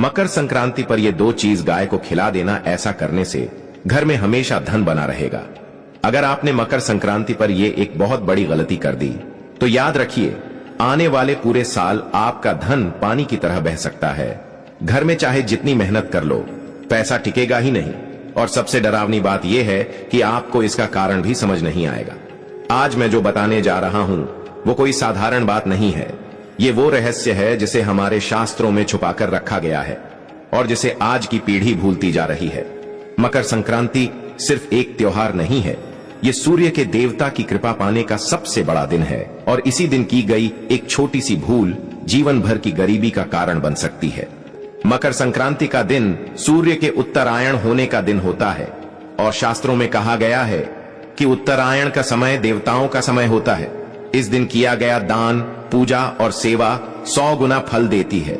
मकर संक्रांति पर ये 2 चीज गाय को खिला देना, ऐसा करने से घर में हमेशा धन बना रहेगा। अगर आपने मकर संक्रांति पर ये एक बहुत बड़ी गलती कर दी तो याद रखिए, आने वाले पूरे साल आपका धन पानी की तरह बह सकता है। घर में चाहे जितनी मेहनत कर लो, पैसा टिकेगा ही नहीं। और सबसे डरावनी बात यह है कि आपको इसका कारण भी समझ नहीं आएगा। आज मैं जो बताने जा रहा हूं वो कोई साधारण बात नहीं है। ये वो रहस्य है जिसे हमारे शास्त्रों में छुपाकर रखा गया है और जिसे आज की पीढ़ी भूलती जा रही है। मकर संक्रांति सिर्फ एक त्योहार नहीं है, ये सूर्य के देवता की कृपा पाने का सबसे बड़ा दिन है। और इसी दिन की गई एक छोटी सी भूल जीवन भर की गरीबी का कारण बन सकती है। मकर संक्रांति का दिन सूर्य के उत्तरायण होने का दिन होता है और शास्त्रों में कहा गया है कि उत्तरायण का समय देवताओं का समय होता है। इस दिन किया गया दान, पूजा और सेवा 100 गुना फल देती है।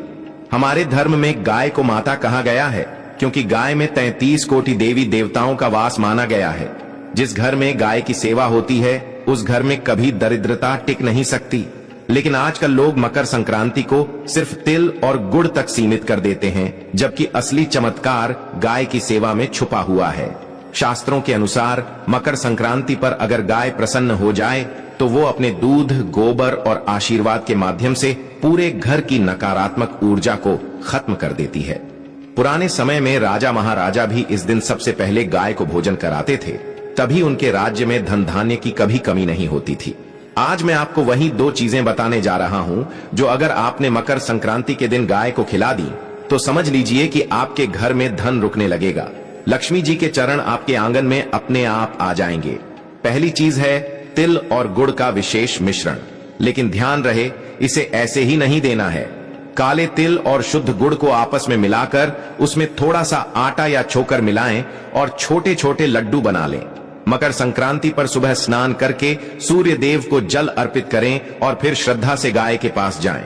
हमारे धर्म में गाय को माता कहा गया है क्योंकि गाय में 33 कोटि देवी देवताओं का वास माना गया है। जिस घर में गाय की सेवा होती है उस घर में कभी दरिद्रता टिक नहीं सकती। लेकिन आजकल लोग मकर संक्रांति को सिर्फ तिल और गुड़ तक सीमित कर देते हैं, जबकि असली चमत्कार गाय की सेवा में छुपा हुआ है। शास्त्रों के अनुसार मकर संक्रांति पर अगर गाय प्रसन्न हो जाए तो वो अपने दूध, गोबर और आशीर्वाद के माध्यम से पूरे घर की नकारात्मक ऊर्जा को खत्म कर देती है। पुराने समय में राजा महाराजा भी इस दिन सबसे पहले गाय को भोजन कराते थे, तभी उनके राज्य में धन धान्य की कभी कमी नहीं होती थी। आज मैं आपको वही 2 चीजें बताने जा रहा हूं जो अगर आपने मकर संक्रांति के दिन गाय को खिला दी तो समझ लीजिए कि आपके घर में धन रुकने लगेगा। लक्ष्मी जी के चरण आपके आंगन में अपने आप आ जाएंगे। पहली चीज है तिल और गुड़ का विशेष मिश्रण। लेकिन ध्यान रहे, इसे ऐसे ही नहीं देना है। काले तिल और शुद्ध गुड़ को आपस में मिलाकर उसमें थोड़ा सा आटा या छोकर मिलाएं और छोटे छोटे लड्डू बना लें। मकर संक्रांति पर सुबह स्नान करके सूर्य देव को जल अर्पित करें और फिर श्रद्धा से गाय के पास जाएं।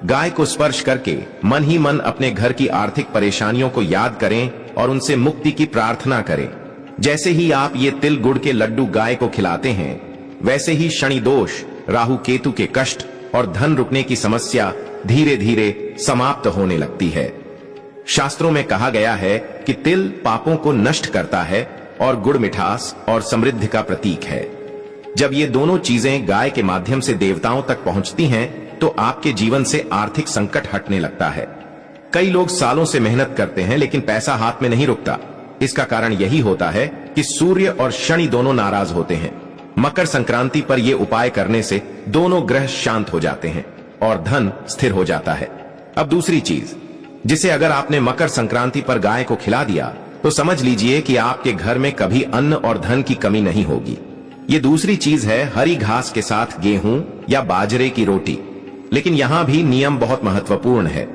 गाय को स्पर्श करके मन ही मन अपने घर की आर्थिक परेशानियों को याद करें और उनसे मुक्ति की प्रार्थना करें। जैसे ही आप ये तिल गुड़ के लड्डू गाय को खिलाते हैं, वैसे ही शनि दोष, राहु केतु के कष्ट और धन रुकने की समस्या धीरे धीरे समाप्त होने लगती है। शास्त्रों में कहा गया है कि तिल पापों को नष्ट करता है और गुड़ मिठास और समृद्धि का प्रतीक है। जब ये दोनों चीजें गाय के माध्यम से देवताओं तक पहुंचती हैं तो आपके जीवन से आर्थिक संकट हटने लगता है। कई लोग सालों से मेहनत करते हैं लेकिन पैसा हाथ में नहीं रुकता। इसका कारण यही होता है कि सूर्य और शनि दोनों नाराज होते हैं। मकर संक्रांति पर यह उपाय करने से दोनों ग्रह शांत हो जाते हैं और धन स्थिर हो जाता है। अब दूसरी चीज, जिसे अगर आपने मकर संक्रांति पर गाय को खिला दिया तो समझ लीजिए कि आपके घर में कभी अन्न और धन की कमी नहीं होगी। ये दूसरी चीज है हरी घास के साथ गेहूं या बाजरे की रोटी। लेकिन यहां भी नियम बहुत महत्वपूर्ण है।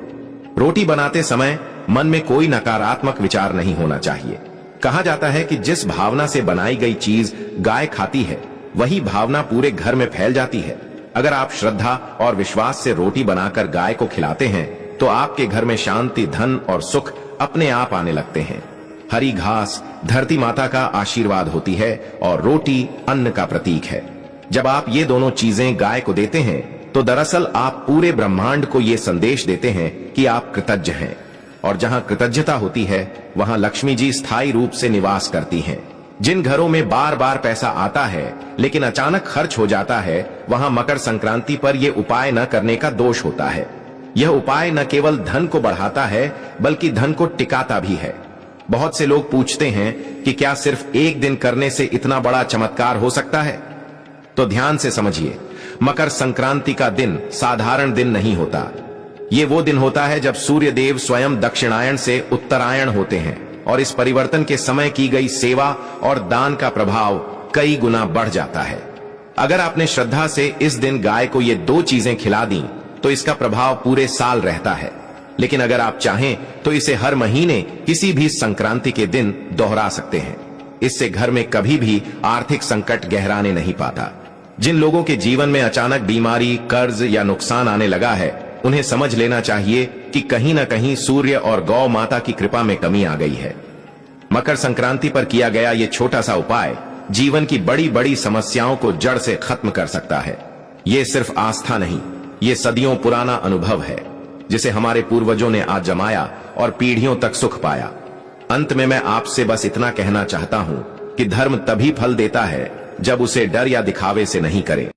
रोटी बनाते समय मन में कोई नकारात्मक विचार नहीं होना चाहिए। कहा जाता है कि जिस भावना से बनाई गई चीज गाय खाती है, वही भावना पूरे घर में फैल जाती है। अगर आप श्रद्धा और विश्वास से रोटी बनाकर गाय को खिलाते हैं तो आपके घर में शांति, धन और सुख अपने आप आने लगते हैं। हरी घास धरती माता का आशीर्वाद होती है और रोटी अन्न का प्रतीक है। जब आप ये दोनों चीजें गाय को देते हैं तो दरअसल आप पूरे ब्रह्मांड को ये संदेश देते हैं कि आप कृतज्ञ हैं। और जहां कृतज्ञता होती है वहां लक्ष्मी जी स्थायी रूप से निवास करती हैं। जिन घरों में बार बार पैसा आता है लेकिन अचानक खर्च हो जाता है, वहां मकर संक्रांति पर यह उपाय न करने का दोष होता है। यह उपाय न केवल धन को बढ़ाता है बल्कि धन को टिकाता भी है। बहुत से लोग पूछते हैं कि क्या सिर्फ एक दिन करने से इतना बड़ा चमत्कार हो सकता है? तो ध्यान से समझिए, मकर संक्रांति का दिन साधारण दिन नहीं होता। ये वो दिन होता है जब सूर्य देव स्वयं दक्षिणायन से उत्तरायण होते हैं और इस परिवर्तन के समय की गई सेवा और दान का प्रभाव कई गुना बढ़ जाता है। अगर आपने श्रद्धा से इस दिन गाय को ये 2 चीजें खिला दी तो इसका प्रभाव पूरे साल रहता है। लेकिन अगर आप चाहें तो इसे हर महीने किसी भी संक्रांति के दिन दोहरा सकते हैं। इससे घर में कभी भी आर्थिक संकट गहराने नहीं पाता। जिन लोगों के जीवन में अचानक बीमारी, कर्ज या नुकसान आने लगा है, उन्हें समझ लेना चाहिए कि कहीं न कहीं सूर्य और गौ माता की कृपा में कमी आ गई है। मकर संक्रांति पर किया गया ये छोटा सा उपाय जीवन की बड़ी बड़ी समस्याओं को जड़ से खत्म कर सकता है। ये सिर्फ आस्था नहीं, ये सदियों पुराना अनुभव है। जिसे हमारे पूर्वजों ने आज जमाया और पीढ़ियों तक सुख पाया। अंत में मैं आपसे बस इतना कहना चाहता हूं कि धर्म तभी फल देता है जब उसे डर या दिखावे से नहीं करें।